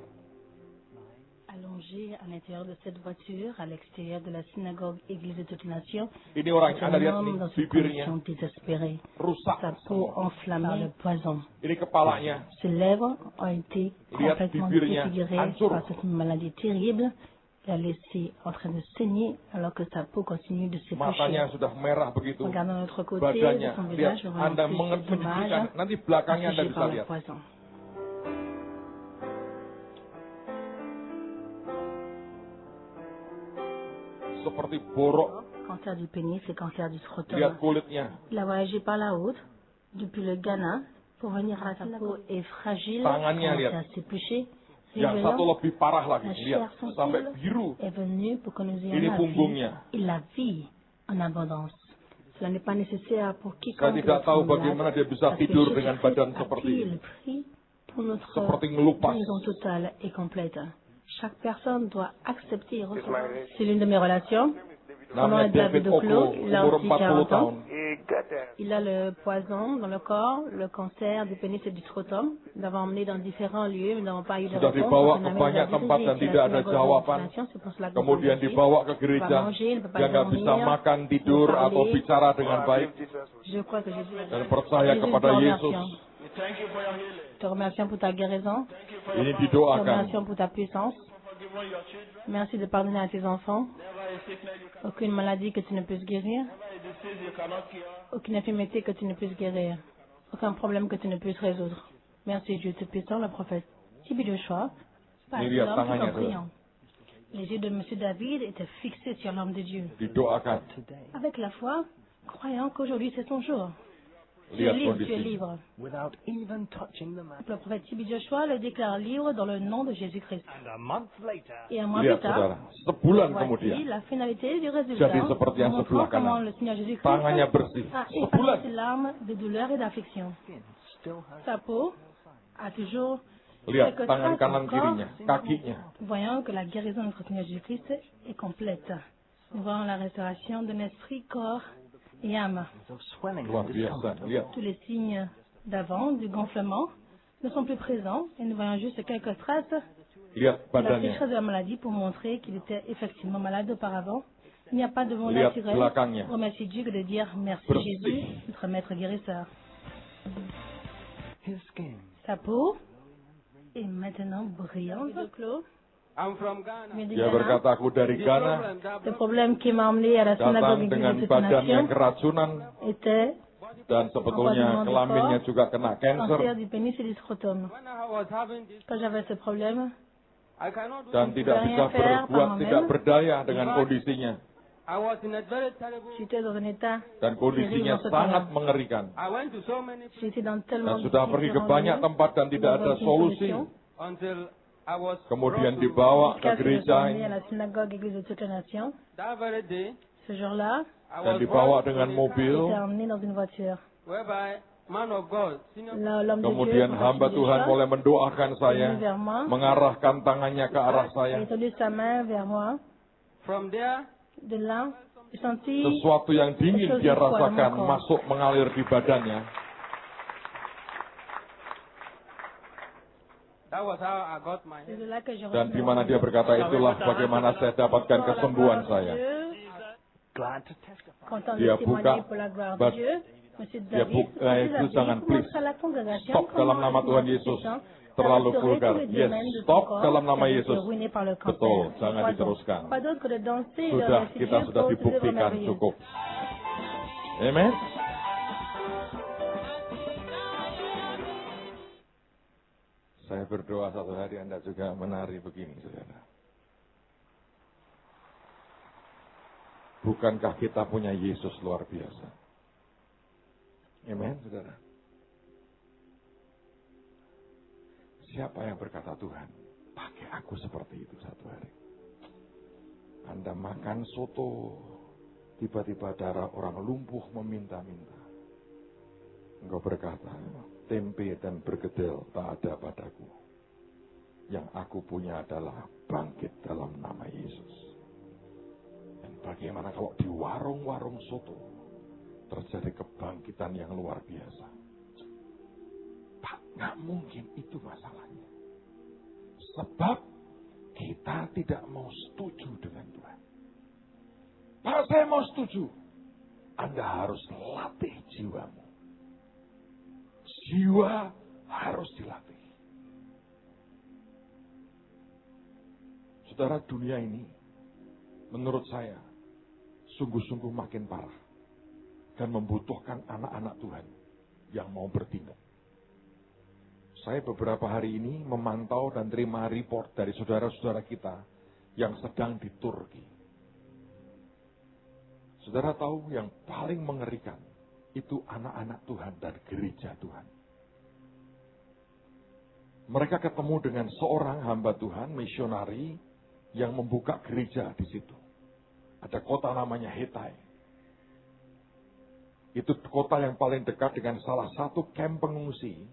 [SPEAKER 2] Allongé à l'intérieur de cette voiture, à l'extérieur de la synagogue Église de toutes les nations,
[SPEAKER 1] Ini orang
[SPEAKER 2] c'est
[SPEAKER 1] Anda
[SPEAKER 2] un
[SPEAKER 1] lihat
[SPEAKER 2] homme
[SPEAKER 1] nih,
[SPEAKER 2] dans une
[SPEAKER 1] bibirnya
[SPEAKER 2] condition désespérée.
[SPEAKER 1] rusak
[SPEAKER 2] Sa peau
[SPEAKER 1] semua.
[SPEAKER 2] enflammée par le poison.
[SPEAKER 1] Ini kepalanya.
[SPEAKER 2] Ses lèvres ont été
[SPEAKER 1] Lihat
[SPEAKER 2] complètement
[SPEAKER 1] bibirnya
[SPEAKER 2] défigurées
[SPEAKER 1] hancur.
[SPEAKER 2] par cette maladie terrible. Il a laissé en train de saigner alors que sa peau continue de s'éplucher.
[SPEAKER 1] Matanya sudah merah begitu.
[SPEAKER 2] Regardant l'autre côté de
[SPEAKER 1] Badannya.
[SPEAKER 2] son
[SPEAKER 1] Lihat,
[SPEAKER 2] visage, nous voyons
[SPEAKER 1] Anda
[SPEAKER 2] plus
[SPEAKER 1] mengerti
[SPEAKER 2] d'image
[SPEAKER 1] nanti belakangnya Anda
[SPEAKER 2] touché
[SPEAKER 1] bisa
[SPEAKER 2] par le
[SPEAKER 1] lihat.
[SPEAKER 2] poison.
[SPEAKER 1] Seperti borok.
[SPEAKER 2] Cancer du pénis et cancer du scrotum.
[SPEAKER 1] Lihat kulitnya.
[SPEAKER 2] Il a voyagé par la route, depuis le Ghana, pour venir à sa peau est fragile,
[SPEAKER 1] Tangannya,
[SPEAKER 2] commence
[SPEAKER 1] lihat.
[SPEAKER 2] à s'éplucher.
[SPEAKER 1] Yang satu
[SPEAKER 2] Revenant,
[SPEAKER 1] lebih parah lagi.
[SPEAKER 2] la
[SPEAKER 1] Lihat,
[SPEAKER 2] chair
[SPEAKER 1] sampai
[SPEAKER 2] sensible
[SPEAKER 1] biru.
[SPEAKER 2] est venue pour que nous ayons
[SPEAKER 1] Ini
[SPEAKER 2] la vie
[SPEAKER 1] punggungnya.
[SPEAKER 2] et la vie en abondance. Cela n'est pas nécessaire pour
[SPEAKER 1] Saya
[SPEAKER 2] quiconque
[SPEAKER 1] tidak tahu
[SPEAKER 2] d'être
[SPEAKER 1] bagaimana dia
[SPEAKER 2] malade,
[SPEAKER 1] bisa
[SPEAKER 2] parce que
[SPEAKER 1] tidur dengan
[SPEAKER 2] Jésus-Christ
[SPEAKER 1] badan
[SPEAKER 2] a
[SPEAKER 1] seperti
[SPEAKER 2] payé
[SPEAKER 1] ini.
[SPEAKER 2] le prix pour notre
[SPEAKER 1] Seperti ngelupas.
[SPEAKER 2] guérison totale et complète. Chaque personne doit accepter et recevoir. C'est l'une de mes relations. Son nom
[SPEAKER 1] Namanya
[SPEAKER 2] est David
[SPEAKER 1] David
[SPEAKER 2] Oclo,
[SPEAKER 1] Oklo,
[SPEAKER 2] il a
[SPEAKER 1] umur
[SPEAKER 2] aussi
[SPEAKER 1] 40
[SPEAKER 2] 40 ans.
[SPEAKER 1] tahun.
[SPEAKER 2] Il a le poison dans le corps, le cancer du pénis et du scrotum. Nous l'avons emmené dans différents lieux, mais nous n'avons pas eu de
[SPEAKER 1] Sudah
[SPEAKER 2] réponse.
[SPEAKER 1] dibawa
[SPEAKER 2] Donc,
[SPEAKER 1] ke
[SPEAKER 2] on a
[SPEAKER 1] banyak
[SPEAKER 2] mis la
[SPEAKER 1] tempat dan
[SPEAKER 2] visite
[SPEAKER 1] tidak
[SPEAKER 2] à la
[SPEAKER 1] ada
[SPEAKER 2] synagogue de
[SPEAKER 1] jawaban.
[SPEAKER 2] destination, c'est pour cela que nous
[SPEAKER 1] Kemudian
[SPEAKER 2] sommes ici.
[SPEAKER 1] dibawa ke
[SPEAKER 2] Il va
[SPEAKER 1] gereja.
[SPEAKER 2] manger, il ne peut pas
[SPEAKER 1] Dia nggak bisa
[SPEAKER 2] dormir,
[SPEAKER 1] makan,
[SPEAKER 2] il
[SPEAKER 1] tidur,
[SPEAKER 2] peut
[SPEAKER 1] atau
[SPEAKER 2] parler.
[SPEAKER 1] bicara dengan baik.
[SPEAKER 2] Je crois que Jésus
[SPEAKER 1] Dan percaya
[SPEAKER 2] Jésus,
[SPEAKER 1] kepada
[SPEAKER 2] nous te
[SPEAKER 1] Yesus.
[SPEAKER 2] remercions. Te remercions pour ta guérison.
[SPEAKER 1] Ini
[SPEAKER 2] Te
[SPEAKER 1] didoakan.
[SPEAKER 2] remercions pour ta puissance. Merci de pardonner à tes enfants. Aucune maladie que tu ne puisses guérir. Aucune infirmité que tu ne puisses guérir. Aucun problème que tu ne puisses résoudre. Merci Dieu Tout-Puissant, le prophète Tibi Joshua, par
[SPEAKER 1] Ini lihat
[SPEAKER 2] l'homme tout
[SPEAKER 1] tangannya,
[SPEAKER 2] en
[SPEAKER 1] saudara.
[SPEAKER 2] priant. Les yeux de M. David étaient fixés sur l'homme de Dieu.
[SPEAKER 1] Didoakan.
[SPEAKER 2] Avec la foi, croyant qu'aujourd'hui c'est ton jour. Tu es
[SPEAKER 1] Lihat
[SPEAKER 2] libre, tu es
[SPEAKER 1] kondisi.
[SPEAKER 2] libre.
[SPEAKER 3] without even touching the man.
[SPEAKER 2] Le prophète Tibi Joshua le déclare libre dans le nom de Jésus-Christ.
[SPEAKER 3] And a month later,
[SPEAKER 2] Et un mois
[SPEAKER 1] Lihat
[SPEAKER 2] plus tard,
[SPEAKER 1] saudara, sebulan
[SPEAKER 2] voici
[SPEAKER 1] kemudian
[SPEAKER 2] la finalité du résultat,
[SPEAKER 1] jadi seperti yang
[SPEAKER 2] montrant
[SPEAKER 1] sebelah
[SPEAKER 2] comment
[SPEAKER 1] kanan.
[SPEAKER 2] le Seigneur Jésus-Christ
[SPEAKER 1] Tangannya bersih.
[SPEAKER 2] a effacé
[SPEAKER 1] Sebulan.
[SPEAKER 2] ses larmes de douleur et d'affliction.
[SPEAKER 3] skin still has.
[SPEAKER 2] Sa peau a toujours
[SPEAKER 1] Lihat
[SPEAKER 2] quelques
[SPEAKER 1] tangan
[SPEAKER 2] traces
[SPEAKER 1] kanan
[SPEAKER 2] encore,
[SPEAKER 1] kirinya, kakinya.
[SPEAKER 2] voyant que la guérison de notre Seigneur Jésus-Christ est complète. Nous voyons la restauration de l'esprit, corps et âme.
[SPEAKER 3] Of swelling
[SPEAKER 1] Luar
[SPEAKER 3] and
[SPEAKER 1] biasa.
[SPEAKER 3] discomfort.
[SPEAKER 1] Lihat.
[SPEAKER 2] Tous les signes d'avant, du gonflement, ne sont plus présents et nous voyons juste quelques traces
[SPEAKER 1] Lihat
[SPEAKER 2] de la
[SPEAKER 1] badannya.
[SPEAKER 2] sécheresse de la maladie pour montrer qu'il était effectivement malade auparavant. Il n'y a pas de mot
[SPEAKER 1] Lihat
[SPEAKER 2] naturel
[SPEAKER 1] belakangnya.
[SPEAKER 2] pour remercier Dieu que de dire merci
[SPEAKER 1] Bersih.
[SPEAKER 2] Jésus, notre maître guérisseur.
[SPEAKER 3] His skin
[SPEAKER 2] Sa peau est maintenant brillante.
[SPEAKER 4] I'm from Ghana.
[SPEAKER 2] Mais de
[SPEAKER 1] Dia
[SPEAKER 2] Ghana,
[SPEAKER 1] berkata, aku dari Ghana,
[SPEAKER 2] le problème qui m'a emmené à la synagogue
[SPEAKER 1] datang
[SPEAKER 2] Église
[SPEAKER 1] dengan
[SPEAKER 2] de toutes
[SPEAKER 1] badan yang
[SPEAKER 2] nations
[SPEAKER 1] keracunan,
[SPEAKER 2] était
[SPEAKER 1] dan sebetulnya kelaminnya juga kena
[SPEAKER 2] cancer
[SPEAKER 1] kanker,
[SPEAKER 2] du pénis et du scrotum.
[SPEAKER 4] When I was having this,
[SPEAKER 2] Quand j'avais ce problème,
[SPEAKER 4] I cannot do
[SPEAKER 1] dan
[SPEAKER 4] it.
[SPEAKER 1] tidak bisa berbuat, tidak berdaya dengan kondisinya.
[SPEAKER 4] I was in a very terrible.
[SPEAKER 2] j'étais dans un état,
[SPEAKER 1] Dan kondisinya sangat mengerikan.
[SPEAKER 4] I went to so many places
[SPEAKER 2] j'étais dans tellement
[SPEAKER 1] Dan sudah pergi ke banyak tempat dan tidak ada solusi.
[SPEAKER 4] until I was
[SPEAKER 1] kemudian
[SPEAKER 4] brought to
[SPEAKER 1] dibawa ke
[SPEAKER 2] Jusqu'à ce que je sois
[SPEAKER 1] gereja
[SPEAKER 2] emmené à
[SPEAKER 1] ini,
[SPEAKER 2] la synagogue église de toute la nation.
[SPEAKER 4] that very day.
[SPEAKER 2] Ce jour-là,
[SPEAKER 4] I
[SPEAKER 1] dan
[SPEAKER 4] was
[SPEAKER 1] dibawa
[SPEAKER 4] brought to
[SPEAKER 1] dengan
[SPEAKER 4] the
[SPEAKER 1] mobil,
[SPEAKER 2] j'ai été emmené dans une voiture.
[SPEAKER 4] whereby man of God, senior
[SPEAKER 2] L'homme de Dieu,
[SPEAKER 1] kemudian hamba
[SPEAKER 2] Pasteur
[SPEAKER 1] Tuhan
[SPEAKER 2] Joshua,
[SPEAKER 1] mulai mendoakan saya,
[SPEAKER 2] venu vers moi,
[SPEAKER 1] mengarahkan tangannya ke arah
[SPEAKER 2] a
[SPEAKER 1] saya.
[SPEAKER 2] étendu sa main vers moi.
[SPEAKER 4] from there,
[SPEAKER 2] De là, j'ai senti
[SPEAKER 1] Sesuatu yang dingin dia rasakan masuk mengalir di badannya.
[SPEAKER 4] that was how I got my
[SPEAKER 2] c'est
[SPEAKER 4] head.
[SPEAKER 2] de là que j'ai
[SPEAKER 1] Dan
[SPEAKER 2] reçu
[SPEAKER 1] di
[SPEAKER 2] ma
[SPEAKER 1] mana dia berkata, itulah bagaimana saya dapatkan kesembuhan saya.
[SPEAKER 3] Glad to testify.
[SPEAKER 2] Content
[SPEAKER 1] Dia
[SPEAKER 2] de témoigner
[SPEAKER 1] buka
[SPEAKER 2] pour la gloire
[SPEAKER 1] bat-
[SPEAKER 2] de Dieu. Monsieur
[SPEAKER 1] dia
[SPEAKER 2] David,
[SPEAKER 1] buka
[SPEAKER 2] Monsieur
[SPEAKER 1] itu
[SPEAKER 2] David,
[SPEAKER 1] jangan please.
[SPEAKER 2] montre à la congrégation
[SPEAKER 1] Stop dalam
[SPEAKER 2] comment
[SPEAKER 1] nama Tuhan
[SPEAKER 2] les
[SPEAKER 1] Yesus.
[SPEAKER 2] puissants
[SPEAKER 1] Terlalu
[SPEAKER 2] restaurer
[SPEAKER 1] vulgar.
[SPEAKER 2] tous les
[SPEAKER 1] Yes,
[SPEAKER 2] domaines de
[SPEAKER 1] stop
[SPEAKER 2] son corps
[SPEAKER 1] dalam nama
[SPEAKER 2] qui avaient été
[SPEAKER 1] Yesus.
[SPEAKER 2] ruinés par le cancer.
[SPEAKER 1] Betul, jangan
[SPEAKER 2] Croyons.
[SPEAKER 1] diteruskan.
[SPEAKER 2] Pas d'autre que de danser et de
[SPEAKER 1] Sudah,
[SPEAKER 2] remercier
[SPEAKER 1] kita
[SPEAKER 2] Dieu
[SPEAKER 1] sudah
[SPEAKER 2] pour ses œuvres
[SPEAKER 1] dibuktikan
[SPEAKER 2] merveilleuses.
[SPEAKER 1] cukup. Amen. Saya berdoa satu hari Anda juga menari begini, saudara. Bukankah kita punya Yesus luar biasa? Amen, saudara. Siapa yang berkata, Tuhan, pakai aku seperti itu satu hari. Anda makan soto, tiba-tiba darah orang lumpuh meminta-minta. Engkau berkata, tempe dan bergedel tak ada padaku. Yang aku punya adalah bangkit dalam nama Yesus. Dan bagaimana kalau di warung-warung soto terjadi kebangkitan yang luar biasa? Pak, nggak mungkin itu masalahnya. Sebab kita tidak mau setuju dengan Tuhan. Pak, saya mau setuju. Anda harus latih jiwamu. Jiwa harus dilatih. Saudara, dunia ini menurut saya sungguh-sungguh makin parah dan membutuhkan anak-anak Tuhan yang mau bertindak. Saya beberapa hari ini memantau dan terima report dari saudara-saudara kita yang sedang di Turki. Saudara tahu yang paling mengerikan itu anak-anak Tuhan dan gereja Tuhan. Mereka ketemu dengan seorang hamba Tuhan, misionari, yang membuka gereja di situ. Ada kota namanya Hetai. Itu kota yang paling dekat dengan salah satu kamp pengungsi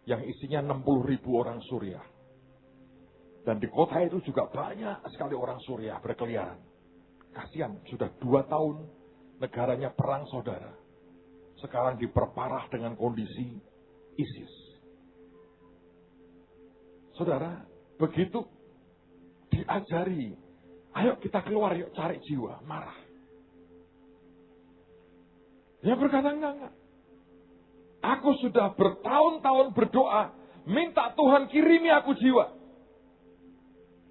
[SPEAKER 1] yang isinya 60.000 orang Suriah. Dan di kota itu juga banyak sekali orang Suriah berkeliaran. Kasihan, sudah 2 tahun negaranya perang saudara. Sekarang diperparah dengan kondisi ISIS. Saudara, begitu diajari, ayo kita keluar, yuk cari jiwa, marah. Dia berkata, enggak. Aku sudah bertahun-tahun berdoa, minta Tuhan kirimi aku jiwa.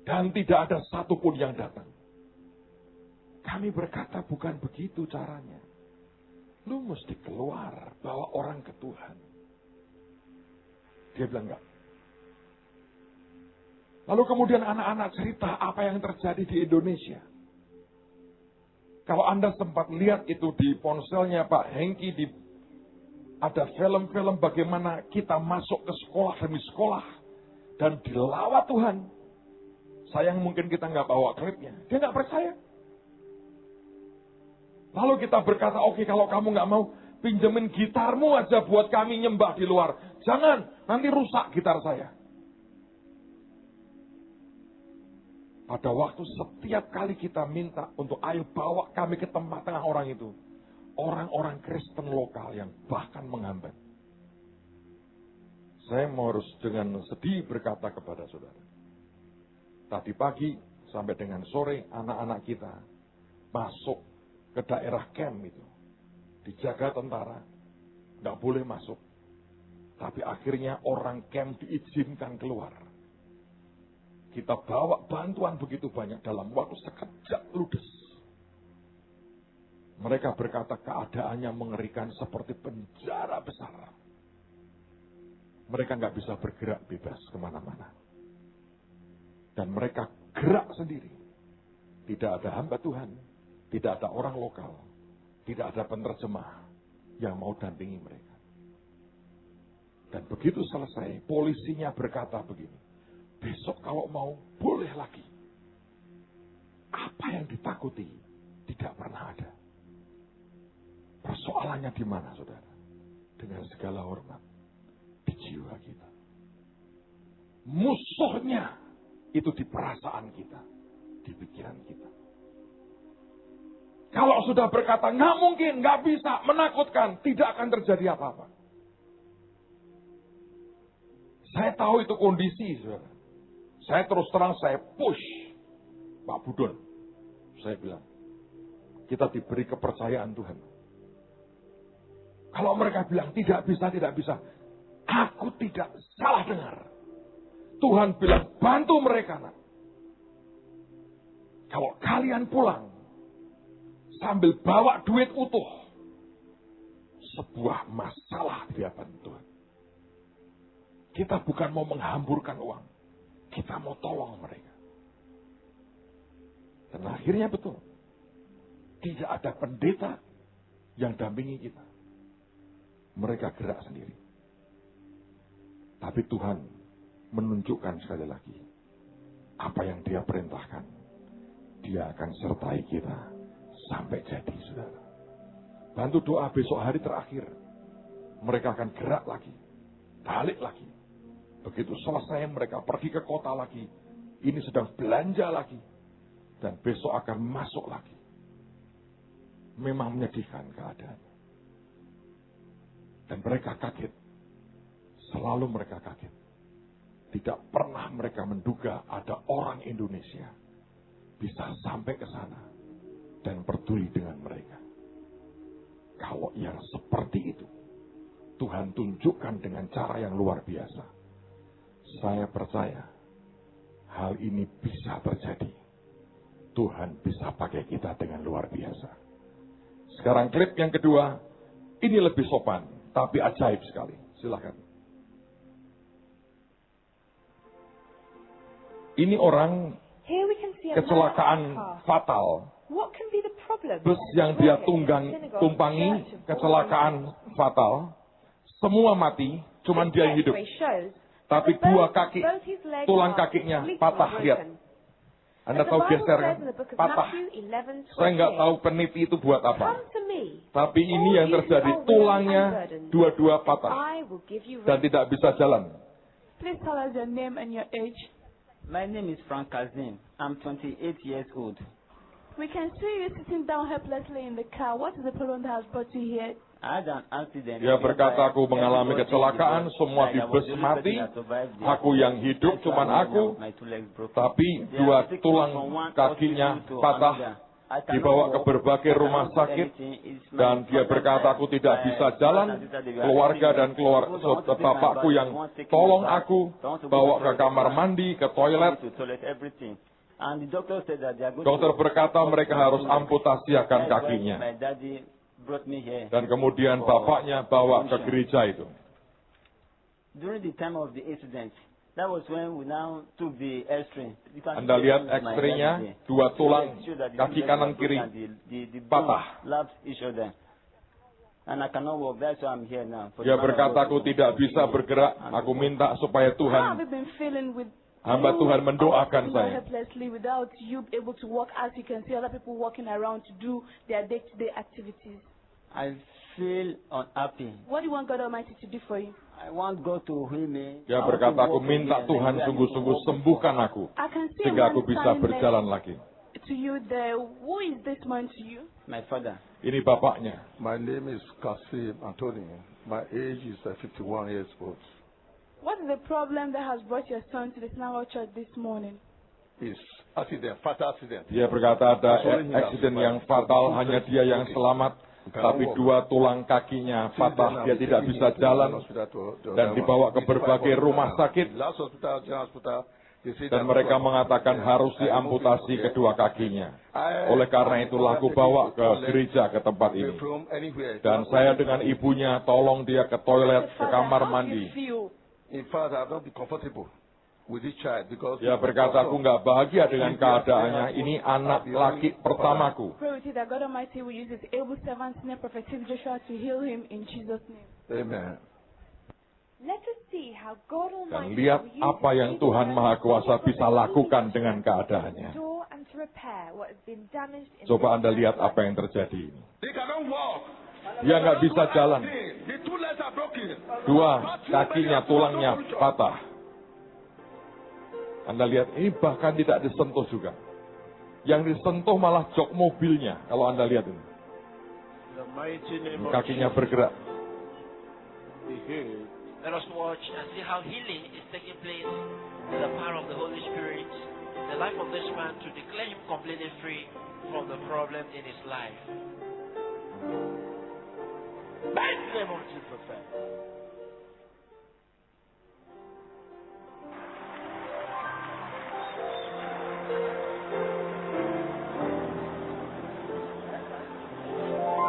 [SPEAKER 1] Dan tidak ada satupun yang datang. Kami berkata, bukan begitu caranya. Lu mesti keluar, bawa orang ke Tuhan. Dia bilang enggak. Lalu kemudian anak-anak cerita apa yang terjadi di Indonesia. Kalau Anda sempat lihat itu di ponselnya Pak Hengki, ada film-film bagaimana kita masuk ke sekolah demi sekolah dan dilawat Tuhan. Sayang mungkin kita nggak bawa klipnya. Dia nggak percaya. Lalu kita berkata, oke, kalau kamu nggak mau, pinjemin gitarmu aja buat kami nyembah di luar. Jangan, nanti rusak gitar saya. Pada waktu setiap kali kita minta untuk ayo bawa kami ke tempat tengah orang itu. Orang-orang Kristen lokal yang bahkan menghambat. Saya mau harus dengan sedih berkata kepada saudara. Tadi pagi sampai dengan sore anak-anak kita masuk ke daerah camp itu. Dijaga tentara. Nggak boleh masuk. Tapi akhirnya orang camp diizinkan keluar. Kita bawa bantuan begitu banyak dalam waktu sekejap ludes. Mereka berkata keadaannya mengerikan seperti penjara besar. Mereka nggak bisa bergerak bebas kemana-mana. Dan mereka gerak sendiri. Tidak ada hamba Tuhan. Tidak ada orang lokal. Tidak ada penerjemah yang mau dampingi mereka. Dan begitu selesai, polisinya berkata begini. besok kalau mau boleh lagi. Apa yang ditakuti tidak pernah ada. Persoalannya di mana, saudara? Dengan segala hormat, di jiwa kita. Musuhnya itu di perasaan kita, di pikiran kita. Kalau sudah berkata, nggak mungkin, nggak bisa, menakutkan, tidak akan terjadi apa-apa. Saya tahu itu kondisi, saudara. Saya terus terang, saya push Pak Budon. Saya bilang, kita diberi kepercayaan Tuhan. Kalau mereka bilang, tidak bisa, aku tidak salah dengar. Tuhan bilang, bantu mereka, nak. Kalau kalian pulang, sambil bawa duit utuh, sebuah masalah di hadapan Tuhan. Kita bukan mau menghamburkan uang, kita mau tolong mereka. Dan akhirnya betul, tidak ada pendeta yang dampingi kita. Mereka gerak sendiri. Tapi Tuhan menunjukkan sekali lagi, apa yang Dia perintahkan, Dia akan sertai kita sampai jadi, saudara. Bantu doa besok hari terakhir. Mereka akan gerak lagi, balik lagi. Begitu selesai mereka pergi ke kota lagi. Ini sedang belanja lagi. Dan besok akan masuk lagi. Memang menyedihkan keadaannya. Dan mereka kaget. Selalu mereka kaget. Tidak pernah mereka menduga ada orang Indonesia bisa sampai ke sana dan peduli dengan mereka. Kalau yang seperti itu, Tuhan tunjukkan dengan cara yang luar biasa. Saya percaya hal ini bisa terjadi. Tuhan bisa pakai kita dengan luar biasa. Sekarang klip yang kedua, ini lebih sopan, tapi ajaib sekali. Silakan. Ini orang kecelakaan fatal. Bus yang dia tumpangi, kecelakaan fatal. Semua mati, cuman dia yang hidup. Tapi dua kaki, tulang kakinya patah, lihat. Anda tahu geser kan? Patah. Saya nggak tahu peniti itu buat apa. Tapi ini yang terjadi, tulangnya dua-dua patah. Dan tidak bisa jalan.
[SPEAKER 5] Please tell us your name and your age.
[SPEAKER 4] My name is Frank Kazim. I'm 28 years old.
[SPEAKER 5] We can see you sitting down helplessly in the car. What is the problem that has brought you here?
[SPEAKER 1] Dia berkata, aku mengalami kecelakaan, semua di bus mati, aku yang hidup, cuman aku, tapi dua tulang kakinya patah, dibawa ke berbagai rumah sakit, dan dia berkata, aku tidak bisa jalan, keluarga dan bapakku yang tolong aku, bawa ke kamar mandi, ke toilet. Dokter berkata mereka harus amputasi akan kakinya. Dan kemudian bapaknya bawa ke gereja itu. Anda lihat X-ray-nya, dua tulang kaki kanan kiri patah. Dia berkata, aku tidak bisa bergerak, aku minta supaya Tuhan, hamba Tuhan mendoakan saya.
[SPEAKER 4] I feel unhappy.
[SPEAKER 5] What do you want God Almighty to do for you?
[SPEAKER 4] I want God to heal me.
[SPEAKER 1] Dia berkata, aku minta Tuhan sungguh-sungguh sembuhkan aku, sehingga aku bisa berjalan lagi.
[SPEAKER 5] To you there, who is this man to you?
[SPEAKER 4] My father.
[SPEAKER 1] Ini bapaknya.
[SPEAKER 6] My name is Kasim Anthony. My age is 51 years old.
[SPEAKER 5] What is the problem that has brought your son to the Sinagog Church this morning?
[SPEAKER 6] It's accident, fatal accident.
[SPEAKER 1] Dia berkata ada accident yang fatal, hanya dia yang selamat. Tapi dua tulang kakinya patah, dia tidak bisa jalan dan dibawa ke berbagai rumah sakit. Dan mereka mengatakan harus diamputasi kedua kakinya. Oleh karena itulah aku bawa ke gereja, ke tempat ini. Dan saya dengan ibunya tolong dia ke toilet, ke kamar mandi. Dia berkata, aku nggak bahagia dengan keadaannya. Ini anak laki pertamaku.
[SPEAKER 6] Amen.
[SPEAKER 7] Let us see how God
[SPEAKER 1] Dan
[SPEAKER 7] Almighty
[SPEAKER 1] lihat
[SPEAKER 7] will use
[SPEAKER 1] apa yang
[SPEAKER 7] his
[SPEAKER 1] Tuhan
[SPEAKER 7] people
[SPEAKER 1] Maha Kuasa
[SPEAKER 7] to
[SPEAKER 1] bisa lakukan dengan keadaannya.
[SPEAKER 7] restore and to repair what has been damaged in
[SPEAKER 1] Coba
[SPEAKER 7] this
[SPEAKER 1] Anda lihat
[SPEAKER 7] man's
[SPEAKER 1] apa yang terjadi ini.
[SPEAKER 6] They cannot walk.
[SPEAKER 1] Dia nggak bisa jalan.
[SPEAKER 6] The two legs are broken.
[SPEAKER 1] Dua kakinya, tulangnya patah. Anda lihat, ini bahkan tidak disentuh juga. Yang disentuh malah jok mobilnya, kalau Anda lihat ini.
[SPEAKER 3] The mighty name of
[SPEAKER 1] Kakinya
[SPEAKER 3] Jesus.
[SPEAKER 1] bergerak.
[SPEAKER 3] Be healed.
[SPEAKER 8] Let us watch and see how healing is taking place in the power of the Holy Spirit, the life of this man, to declare him completely free from the problem in his life.
[SPEAKER 3] By the name of Jesus.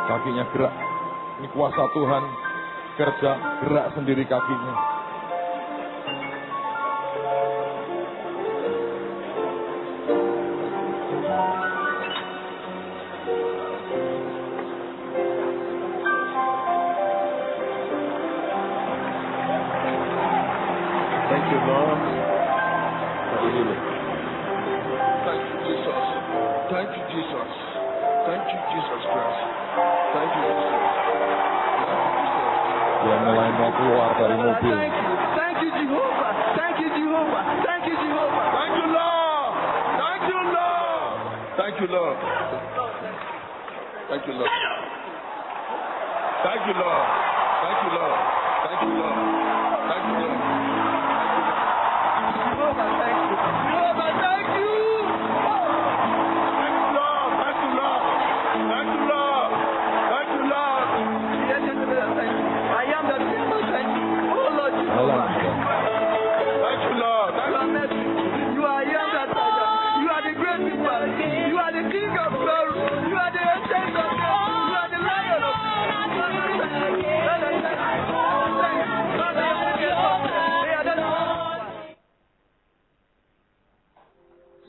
[SPEAKER 1] Kakinya gerak. Ini kuasa Tuhan kerja, gerak sendiri kakinya.
[SPEAKER 6] Thank you, Lord, for the healing. Thank you, Jesus. Thank you, Jesus. Thank you, Jesus Christ. Thank you, Jesus.
[SPEAKER 1] Dia mulai mau keluar dari mobil.
[SPEAKER 6] Thank you, Jehovah. Thank you, Jehovah. Thank you, Jehovah. Thank you, Lord. Thank you, Lord. Thank you, Lord. Thank you, Lord. Thank you, Lord. Thank you, Lord. Thank you, Lord. Thank you, Lord. Jehovah, thank you. Jehovah, thank you. Thank you, Lord. Thank you, Lord. Thank you, Lord. Thank you, Lord. Yes, yes, yes, thank you. I am the single thank you. Oh, Lord Jehovah. Thank you, Lord. Thank you, mercy. You are here, that you are the great one. You are the King of glory. You are the ancient of days. You are the Lion of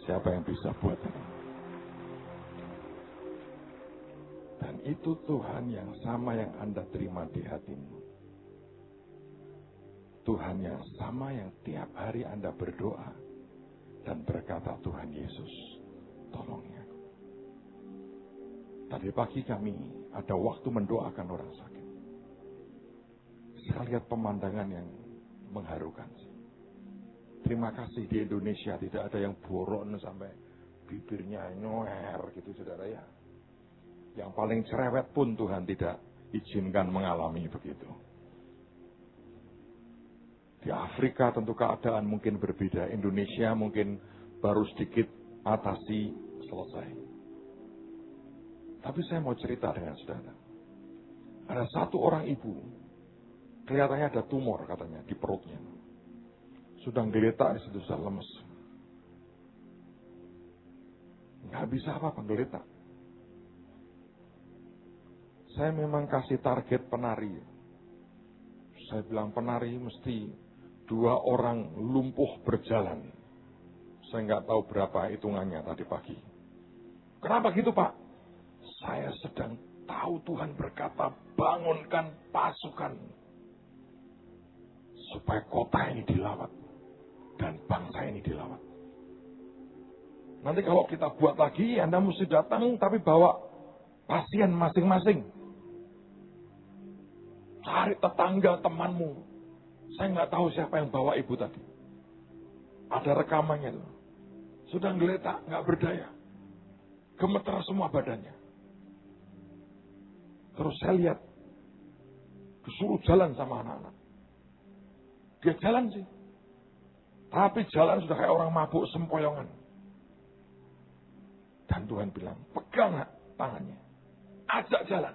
[SPEAKER 1] Siapa yang bisa buat ini? Dan itu Tuhan yang sama yang Anda terima di hatimu. Tuhan yang sama yang tiap hari Anda berdoa dan berkata, Tuhan Yesus, tolongnya. Tadi pagi kami ada waktu mendoakan orang sakit. Saya lihat pemandangan yang mengharukan. Terima kasih di Indonesia tidak ada yang boron sampai bibirnya nyoer gitu saudara ya. Yang paling cerewet pun Tuhan tidak izinkan mengalami begitu. Di Afrika tentu keadaan mungkin berbeda. Indonesia mungkin baru sedikit atasi selesai. Tapi saya mau cerita dengan saudara. Ada satu orang ibu, kelihatannya ada tumor katanya di perutnya. Sudah geletak di situ, sudah lemes. Nggak bisa apa-apa, geletak. Saya memang kasih target penari. Saya bilang penari mesti 2 orang lumpuh berjalan. Saya nggak tahu berapa hitungannya tadi pagi. Kenapa gitu Pak? Saya sedang tahu Tuhan berkata bangunkan pasukan. Supaya kota ini dilawat. Dan bangsa ini dilawat. Nanti kalau kita buat lagi, Anda mesti datang tapi bawa pasien masing-masing. Cari tetangga temanmu. Saya nggak tahu siapa yang bawa ibu tadi. Ada rekamannya tuh. Sudah geletak, nggak berdaya. Gemeter semua badannya. Terus saya lihat. Disuruh jalan sama anak-anak. Dia jalan sih. Tapi jalan sudah kayak orang mabuk sempoyongan. Dan Tuhan bilang, pegang tangannya. Ajak jalan.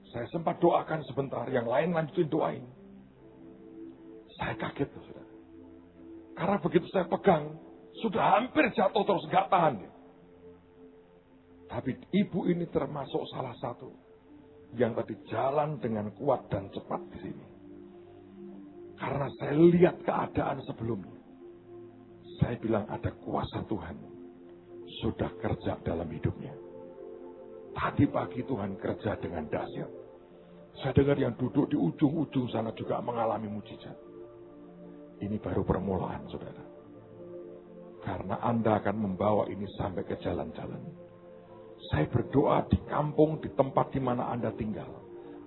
[SPEAKER 1] Saya sempat doakan sebentar. Yang lain lanjutin doain. Saya kaget tuh saudara. Karena begitu saya pegang. Sudah hampir jatuh terus gak tahan dia. Tapi ibu ini termasuk salah satu. Yang tadi jalan dengan kuat dan cepat di sini. Karena saya lihat keadaan sebelumnya. Saya bilang ada kuasa Tuhan. Sudah kerja dalam hidupnya. Tadi pagi Tuhan kerja dengan dahsyat. Saya dengar yang duduk di ujung-ujung sana juga mengalami mujizat. Ini baru permulaan, saudara. Karena Anda akan membawa ini sampai ke jalan-jalan. Saya berdoa di kampung, di tempat di mana Anda tinggal.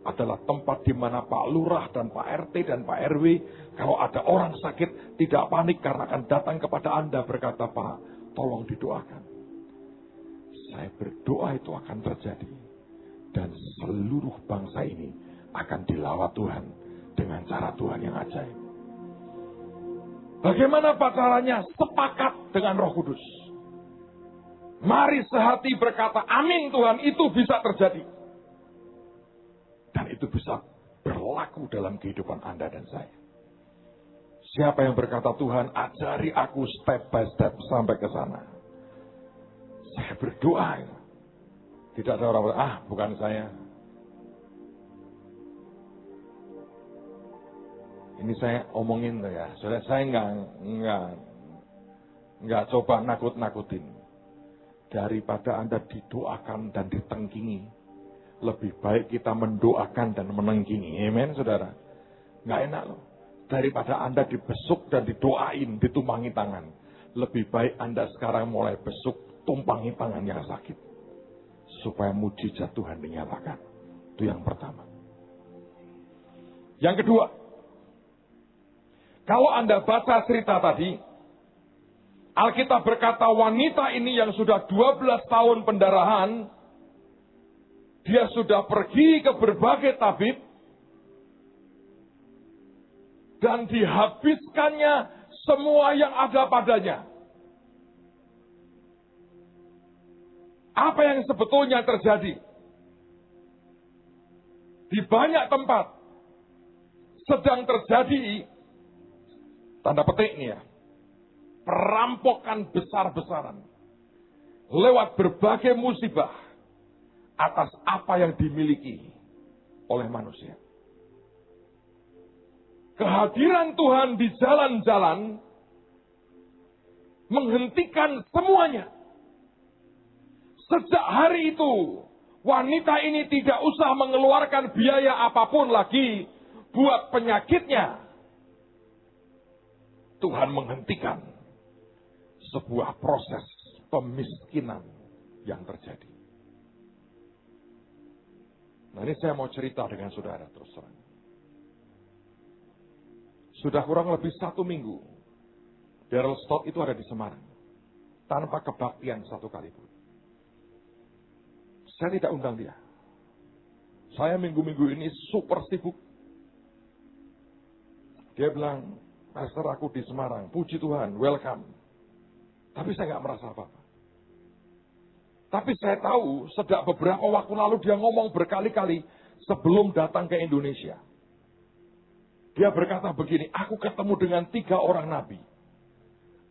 [SPEAKER 1] Adalah tempat di mana Pak Lurah dan Pak RT dan Pak RW, kalau ada orang sakit, tidak panik karena akan datang kepada Anda berkata, Pak, tolong didoakan. Saya berdoa itu akan terjadi. Dan seluruh bangsa ini akan dilawat Tuhan dengan cara Tuhan yang ajaib. Bagaimana Pak caranya? Sepakat dengan Roh Kudus. Mari sehati berkata, amin Tuhan, itu bisa terjadi. Dan itu bisa berlaku dalam kehidupan Anda dan saya. Siapa yang berkata, Tuhan ajari aku step by step sampai ke sana. Saya berdoa. Tidak ada orang, bukan saya. Ini saya omongin tuh ya. Saya nggak coba nakut-nakutin. Daripada Anda didoakan dan ditengkingi, lebih baik kita mendoakan dan menengkingi. Amen, saudara. Nggak enak loh. Daripada Anda dibesuk dan didoain, ditumpangi tangan. Lebih baik Anda sekarang mulai besuk, tumpangi tangan yang sakit. Supaya mujizat Tuhan dinyatakan. Itu yang pertama. Yang kedua, kalau Anda baca cerita tadi, Alkitab berkata wanita ini yang sudah 12 tahun pendarahan, dia sudah pergi ke berbagai tabib, dan dihabiskannya semua yang ada padanya. Apa yang sebetulnya terjadi? Di banyak tempat sedang terjadi, tanda petik ini ya, perampokan besar-besaran lewat berbagai musibah atas apa yang dimiliki oleh manusia. Kehadiran Tuhan di jalan-jalan menghentikan semuanya. Sejak hari itu, wanita ini tidak usah mengeluarkan biaya apapun lagi buat penyakitnya. Tuhan menghentikan sebuah proses pemiskinan yang terjadi. Nah, ini saya mau cerita dengan saudara terus terang. Sudah kurang lebih 1 minggu, Daryl Stott itu ada di Semarang. Tanpa kebaktian satu kali pun. Saya tidak undang dia. Saya minggu-minggu ini super sibuk. Dia bilang, Pastor aku di Semarang, puji Tuhan, welcome. Tapi saya nggak merasa apa-apa. Tapi saya tahu, sejak beberapa waktu lalu dia ngomong berkali-kali sebelum datang ke Indonesia. Dia berkata begini, aku ketemu dengan 3 orang nabi.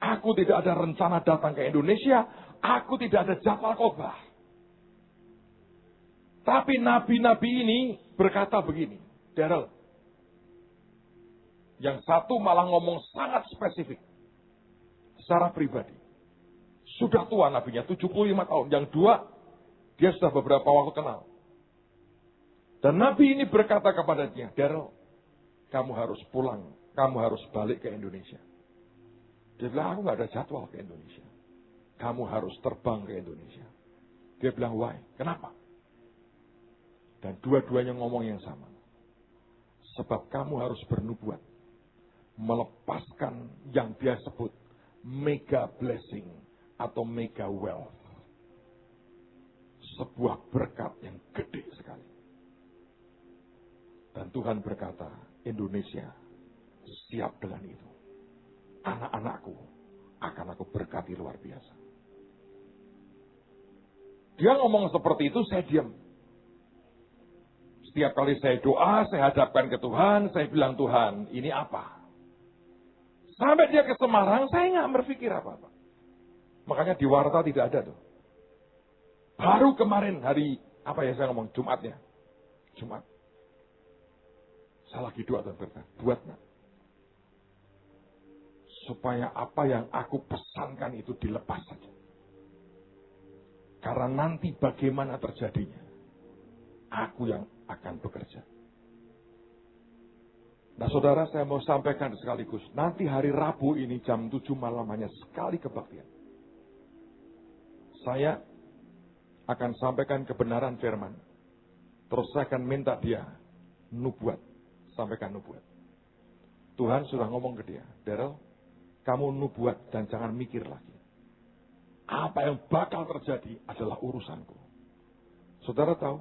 [SPEAKER 1] Aku tidak ada rencana datang ke Indonesia, aku tidak ada jadwal khotbah. Tapi nabi-nabi ini berkata begini, Daryl. Yang satu malah ngomong sangat spesifik. Secara pribadi. Sudah tua nabinya, 75 tahun. Yang 2, dia sudah beberapa waktu kenal. Dan nabi ini berkata kepada dia, Daryl, kamu harus pulang. Kamu harus balik ke Indonesia. Dia bilang, aku gak ada jadwal ke Indonesia. Kamu harus terbang ke Indonesia. Dia bilang, why? Kenapa? Dan dua-duanya ngomong yang sama. Sebab kamu harus bernubuat. Melepaskan yang dia sebut mega blessing atau mega wealth. Sebuah berkat yang gede sekali. Dan Tuhan berkata, Indonesia siap dengan itu. Anak-anakku akan aku berkati luar biasa. Dia ngomong seperti itu, saya diam. Setiap kali saya doa, saya hadapkan ke Tuhan, saya bilang, Tuhan, ini apa? Sampai dia ke Semarang, saya nggak berpikir apa-apa. Makanya di Warta tidak ada tuh. Baru kemarin hari, saya ngomong, Jumatnya. Jumat. Saya lagi doa dan berkata, buat nak. Supaya apa yang aku pesankan itu dilepas saja. Karena nanti bagaimana terjadinya. Aku yang akan bekerja. Nah saudara, saya mau sampaikan sekaligus. Nanti hari Rabu ini jam 7 malam hanya sekali kebaktian. Saya akan sampaikan kebenaran firman. Terus saya akan minta dia nubuat. Sampaikan nubuat. Tuhan sudah ngomong ke dia, Daryl, kamu nubuat dan jangan mikir lagi. Apa yang bakal terjadi adalah urusanku. Saudara tahu,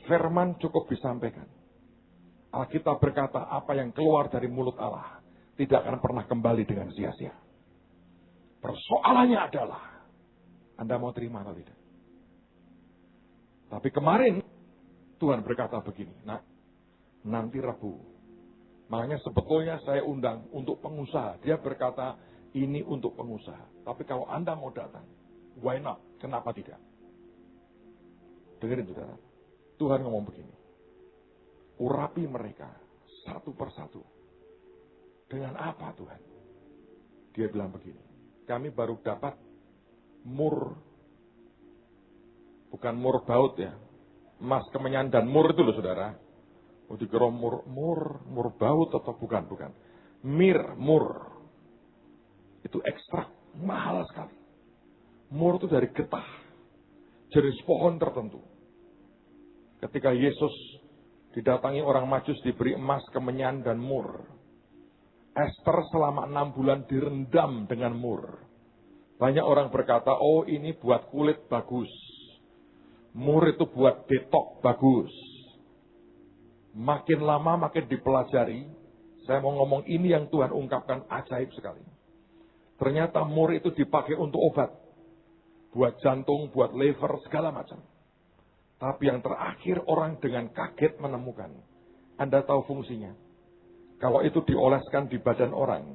[SPEAKER 1] firman cukup disampaikan. Alkitab berkata, apa yang keluar dari mulut Allah tidak akan pernah kembali dengan sia-sia. Persoalannya adalah, Anda mau terima atau tidak? Tapi kemarin, Tuhan berkata begini, nah, nanti Rabu. Makanya sebetulnya saya undang untuk pengusaha. Dia berkata, ini untuk pengusaha. Tapi kalau Anda mau datang, why not? Kenapa tidak? Dengerin saudara. Tuhan ngomong begini. Urapi mereka satu persatu. Dengan apa Tuhan? Dia bilang begini. Kami baru dapat mur. Bukan mur baut ya. Emas kemenyan dan mur itu loh saudara. Oh dikira mur baut atau bukan. Mur. Itu ekstrak. Mahal sekali. Mur itu dari getah. Jenis pohon tertentu. Ketika Yesus didatangi orang Majus diberi emas, kemenyan, dan mur. Ester selama 6 bulan direndam dengan mur. Banyak orang berkata, oh ini buat kulit bagus. Mur itu buat detok bagus. Makin lama makin dipelajari. Saya mau ngomong ini yang Tuhan ungkapkan ajaib sekali. Ternyata mur itu dipakai untuk obat. Buat jantung, buat liver, segala macam. Tapi yang terakhir orang dengan kaget menemukan. Anda tahu fungsinya. Kalau itu dioleskan di badan orang,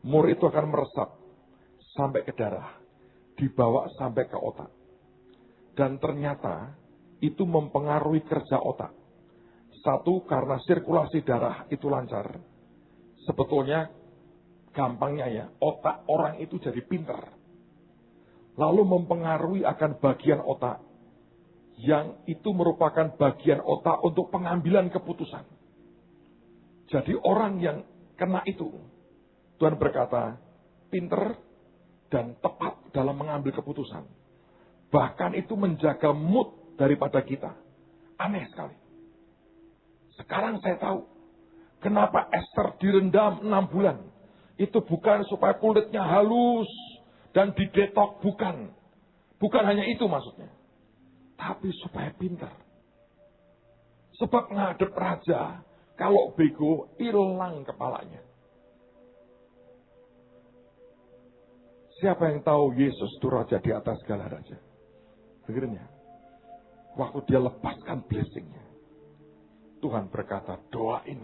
[SPEAKER 1] mur itu akan meresap sampai ke darah. Dibawa sampai ke otak. Dan ternyata itu mempengaruhi kerja otak. Satu, karena sirkulasi darah itu lancar. Sebetulnya, gampangnya ya, otak orang itu jadi pintar. Lalu mempengaruhi akan bagian otak. Yang itu merupakan bagian otak untuk pengambilan keputusan. Jadi orang yang kena itu, Tuhan berkata, pinter dan tepat dalam mengambil keputusan. Bahkan itu menjaga mood daripada kita. Aneh sekali. Sekarang saya tahu, kenapa Ester direndam 6 bulan. Itu bukan supaya kulitnya halus dan didetok, bukan. Bukan hanya itu maksudnya. Tapi supaya pintar. Sebab ngadep raja, kalau bego, hilang kepalanya. Siapa yang tahu Yesus itu raja di atas segala raja? Dengerin ya. Waktu dia lepaskan blessingnya. Tuhan berkata, doain.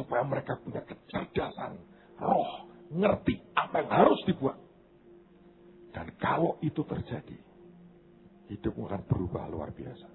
[SPEAKER 1] Supaya mereka punya kecerdasan, roh, ngerti apa yang harus dibuat. Dan kalau itu terjadi, hidupmu akan berubah luar biasa.